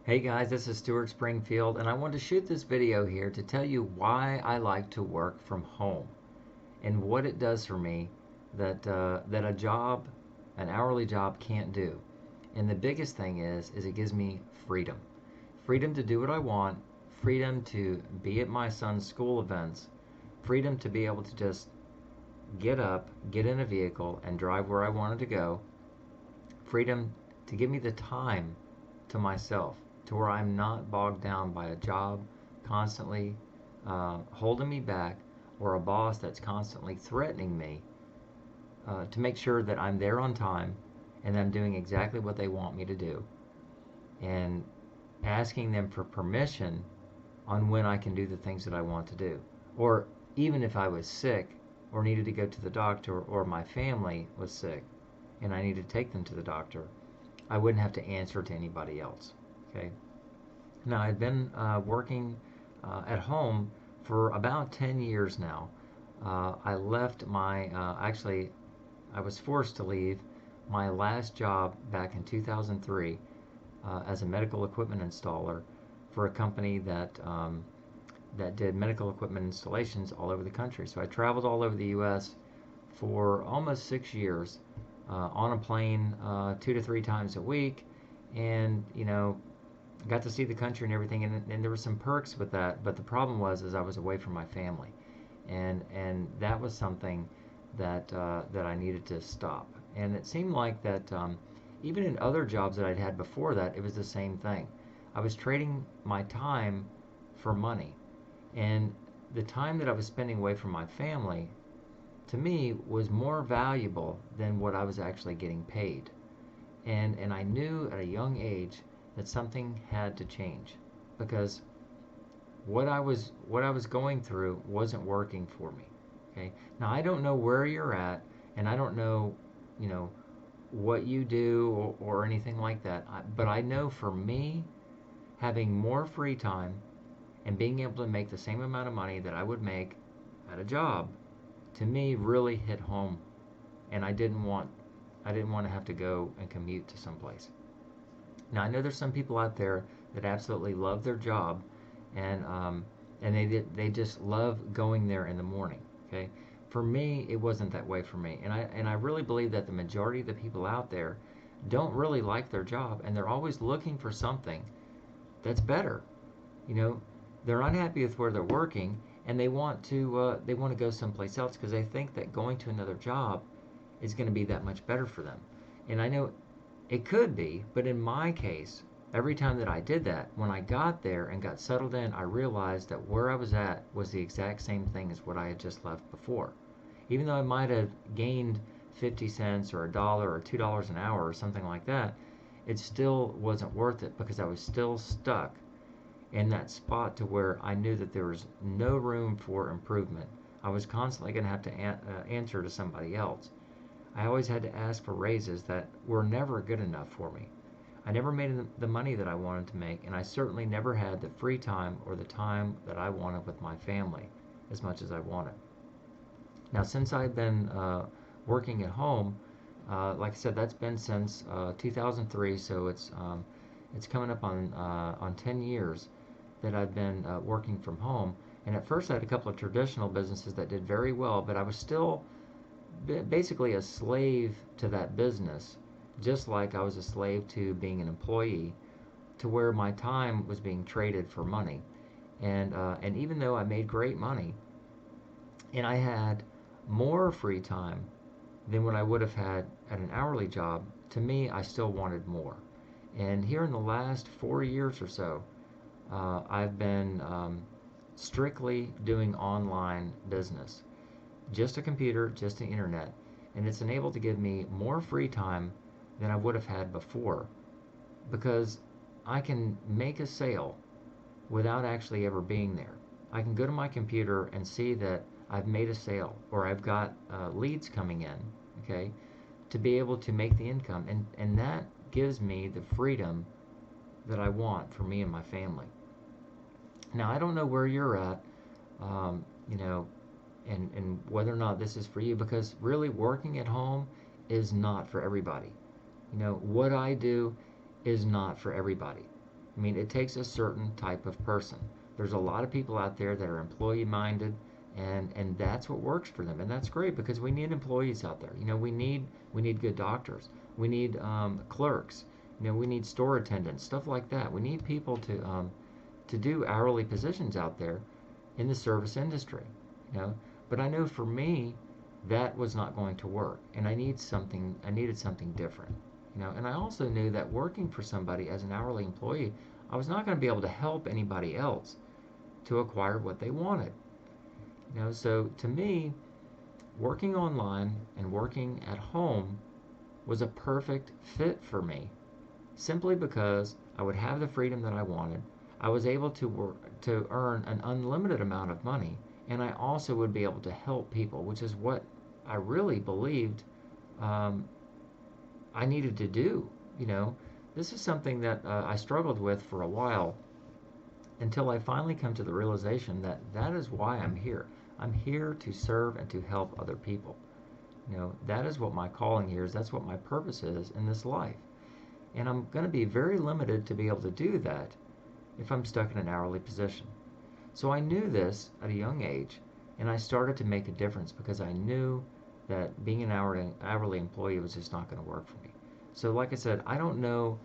Hey guys, this is Stuart Springfield, and I want to shoot this video here to tell you why I like to work from home and what it does for me that a job, an hourly job, can't do. And the biggest thing is it gives me freedom, freedom to do what I want, freedom to be at my son's school events, freedom to be able to just get up, get in a vehicle, and drive where I wanted to go, freedom to give me the time to myself to where I'm not bogged down by a job constantly holding me back or a boss that's constantly threatening me to make sure that I'm there on time and I'm doing exactly what they want me to do and asking them for permission on when I can do the things that I want to do. Or even if I was sick or needed to go to the doctor or my family was sick and I needed to take them to the doctor, I wouldn't have to answer to anybody else. Okay. Now I've been working at home for about 10 years now. I left my actually I was forced to leave my last job back in 2003 as a medical equipment installer for a company that did medical equipment installations all over the country. So I traveled all over the U.S. for almost 6 years on a plane 2 to 3 times a week, and got to see the country and everything. And there were some perks with that, but the problem was is I was away from my family, and that was something that I needed to stop. And it seemed like that even in other jobs that I'd had before that, it was the same thing. I was trading my time for money, and the time that I was spending away from my family to me was more valuable than what I was actually getting paid. And I knew at a young age that something had to change because what I was going through wasn't working for me. Okay? Now I don't know where you're at, and I don't know, you know, what you do or anything like that. But I know for me, having more free time and being able to make the same amount of money that I would make at a job, to me really hit home, and I didn't want to have to go and commute to someplace. Now I know there's some people out there that absolutely love their job, and they just love going there in the morning. Okay, for me it wasn't that way for me, and I really believe that the majority of the people out there don't really like their job, and they're always looking for something that's better. You know, they're unhappy with where they're working, and they want to go someplace else because they think that going to another job is going to be that much better for them. And I know it could be, but in my case, every time that I did that, when I got there and got settled in, I realized that where I was at was the exact same thing as what I had just left before. Even though I might have gained 50 cents or a dollar or $2 an hour or something like that, it still wasn't worth it because I was still stuck in that spot to where I knew that there was no room for improvement. I was constantly going to have to answer to somebody else. I always had to ask for raises that were never good enough for me. I never made the money that I wanted to make, and I certainly never had the free time or the time that I wanted with my family as much as I wanted. Now, since I've been working at home, like I said, that's been since 2003, so it's coming up on 10 years that I've been working from home. And at first, I had a couple of traditional businesses that did very well, but I was still basically a slave to that business, just like I was a slave to being an employee, to where my time was being traded for money. And even though I made great money and I had more free time than what I would have had at an hourly job, to me, I still wanted more. And here in the last 4 years or so, I've been strictly doing online business, just a computer, just the internet, and it's enabled to give me more free time than I would have had before because I can make a sale without actually ever being there. I can go to my computer and see that I've made a sale or I've got leads coming in, okay, to be able to make the income, and that gives me the freedom that I want for me and my family. Now I don't know where you're at, you know, and whether or not this is for you, because really working at home is not for everybody. What I do is not for everybody. I mean, it takes a certain type of person. There's a lot of people out there that are employee minded, and that's what works for them, and that's great because we need employees out there. You know, we need good doctors, we need clerks, you know, we need store attendants, stuff like that. We need people to do hourly positions out there in the service industry, you know. But I know for me, that was not going to work, and I needed something different, you know. And I also knew that working for somebody as an hourly employee, I was not going to be able to help anybody else to acquire what they wanted, you know. So to me, working online and working at home was a perfect fit for me, simply because I would have the freedom that I wanted. I was able to to earn an unlimited amount of money, and I also would be able to help people, which is what I really believed um, I needed to do. You know, this is something that I struggled with for a while until I finally come to the realization that that is why I'm here. I'm here to serve and to help other people. You know, that is what my calling here is. That's what my purpose is in this life. And I'm going to be very limited to be able to do that if I'm stuck in an hourly position. So I knew this at a young age, and I started to make a difference because I knew that being an hourly employee was just not going to work for me. So, like I said, I don't know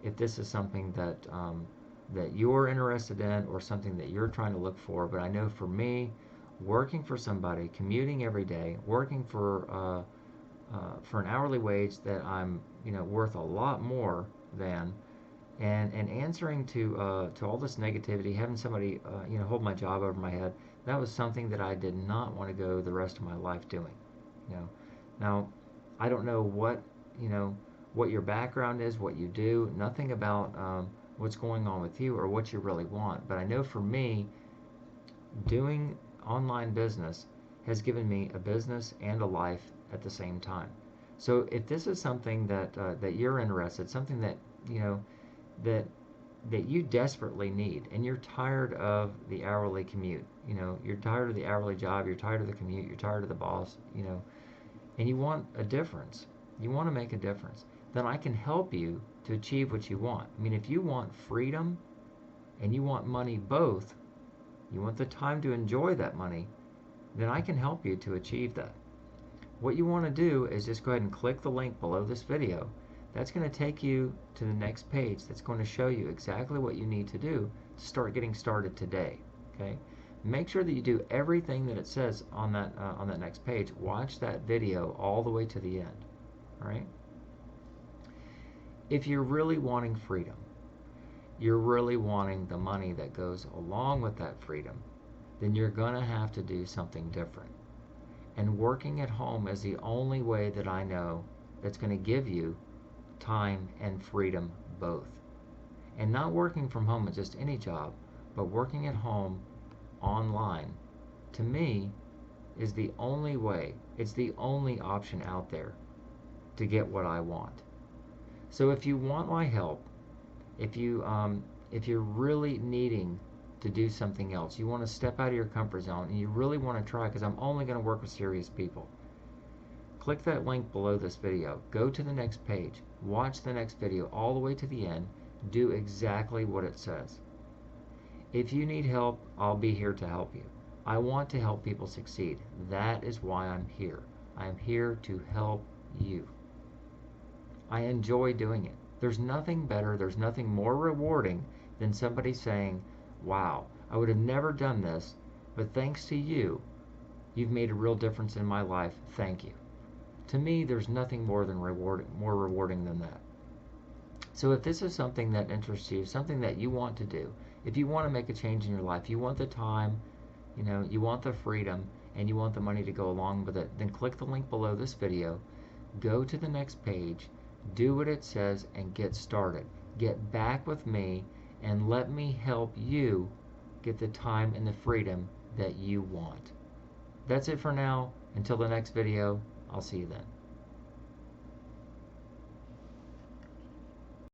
if this is something that you're interested in or something that you're trying to look for, but I know for me, working for somebody, commuting every day, working for an hourly wage that I'm, you know, worth a lot more than, and answering to all this negativity, having somebody you know, hold my job over my head, that was something that I did not want to go the rest of my life doing. You know, now I don't know what, you know, what your background is, what you do, nothing about what's going on with you or what you really want. But I know for me, doing online business has given me a business and a life at the same time. So if this is something that you're interested, something that, you know, that that you desperately need, and you're tired of the hourly commute, you know, you're tired of the hourly job, you're tired of the commute, you're tired of the boss, you know, and you want a difference, you want to make a difference, then I can help you to achieve what you want. I mean, if you want freedom and you want money both, you want the time to enjoy that money, then I can help you to achieve that. What you want to do is just go ahead and click the link below this video. That's going to take you to the next page that's going to show you exactly what you need to do to start getting started today. Okay? Make sure that you do everything that it says on that next page. Watch that video all the way to the end. All right? If you're really wanting freedom, you're really wanting the money that goes along with that freedom, then you're going to have to do something different. And working at home is the only way that I know that's going to give you time and freedom both. And not working from home at just any job, but working at home online, to me, is the only way, it's the only option out there to get what I want. So if you want my help, if you're really needing to do something else, you want to step out of your comfort zone, and you really want to try, because I'm only going to work with serious people, click that link below this video. Go to the next page. Watch the next video all the way to the end. Do exactly what it says. If you need help, I'll be here to help you. I want to help people succeed. That is why I'm here. I'm here to help you. I enjoy doing it. There's nothing better, there's nothing more rewarding than somebody saying, wow, I would have never done this, but thanks to you, you've made a real difference in my life. Thank you. To me, there's nothing more rewarding than that. So if this is something that interests you, something that you want to do, if you want to make a change in your life, you want the time, you know, you want the freedom, and you want the money to go along with it, then click the link below this video, go to the next page, do what it says, and get started. Get back with me, and let me help you get the time and the freedom that you want. That's it for now. Until the next video, I'll see you then.